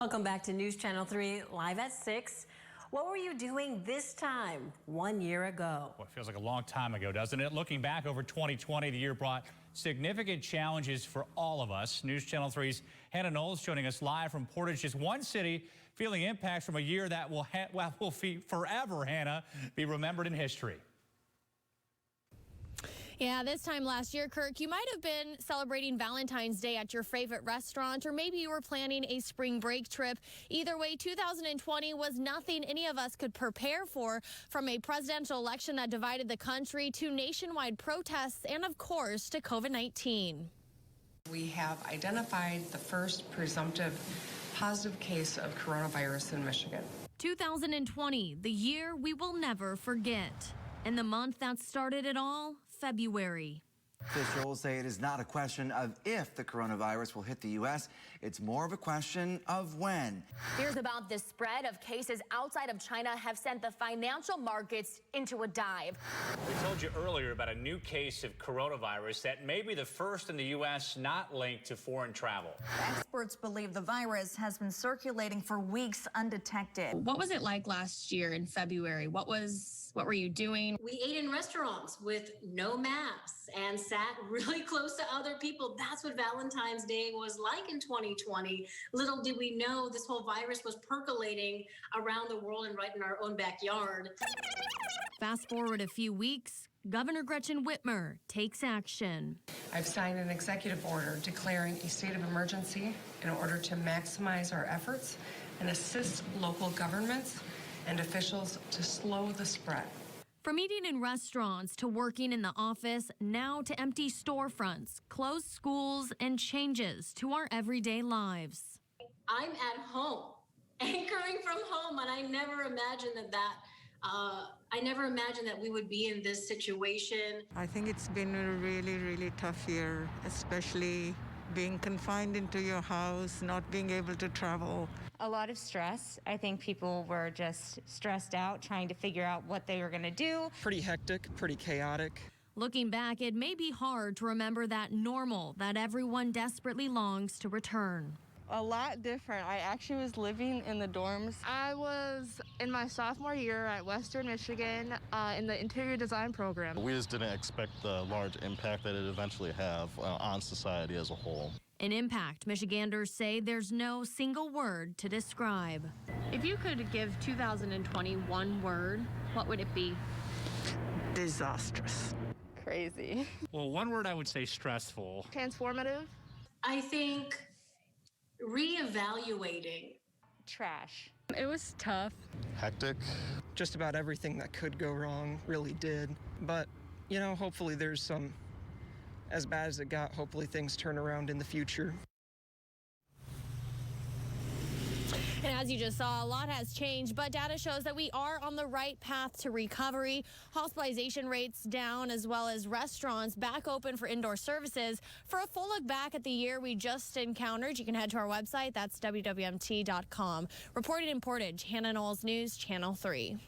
Welcome back to News Channel 3, live at 6. What were you doing this time 1 year ago? Well, it feels like a long time ago, doesn't it? Looking back over 2020, the year brought significant challenges for all of us. News Channel 3's Hannah Knowles joining us live from Portage, just one city feeling impacts from a year that will forever, Hannah, be remembered in history. Yeah, this time last year, Kirk, you might have been celebrating Valentine's Day at your favorite restaurant, or maybe you were planning a spring break trip. Either way, 2020 was nothing any of us could prepare for, from a presidential election that divided the country to nationwide protests and, of course, to COVID-19. We have identified the first presumptive positive case of coronavirus in Michigan. 2020, the year we will never forget. And the month that started it all, February. Officials say it is not a question of if the coronavirus will hit the U.S. It's more of a question of when. Fears about the spread of cases outside of China have sent the financial markets into a dive. We told you earlier about a new case of coronavirus that may be the first in the U.S. not linked to foreign travel. Experts believe the virus has been circulating for weeks undetected. What was it like last year in February? What were you doing? We ate in restaurants with no masks and sat really close to other people. That's what Valentine's Day was like in 2020. Little did we know this whole virus was percolating around the world and right in our own backyard. Fast forward a few weeks, Governor Gretchen Whitmer takes action. I've signed an executive order declaring a state of emergency in order to maximize our efforts and assist local governments and officials to slow the spread. From eating in restaurants to working in the office, now to empty storefronts, closed schools, and changes to our everyday lives. I'm at home, anchoring from home, and I never imagined that we would be in this situation. I think it's been a really, really tough year, especially being confined into your house, not being able to travel. A lot of stress. I think people were just stressed out, trying to figure out what they were going to do. Pretty hectic, pretty chaotic. Looking back, it may be hard to remember that normal that everyone desperately longs to return. A lot different. I actually was living in the dorms. I was in my sophomore year at Western Michigan in the interior design program. We just didn't expect the large impact that it eventually have on society as a whole. An impact Michiganders say there's no single word to describe. If you could give 2020 one word, what would it be? Disastrous. Crazy. Well, one word I would say stressful. Transformative. I think reevaluating. Trash. It was tough. Hectic. Just about everything that could go wrong really did. But, you know, hopefully there's some, as bad as it got, hopefully things turn around in the future. And as you just saw, a lot has changed, but data shows that we are on the right path to recovery. Hospitalization rates down, as well as restaurants back open for indoor services. For a full look back at the year we just encountered, you can head to our website. That's WWMT.com. Reporting in Portage, Hannah Knowles, News Channel 3.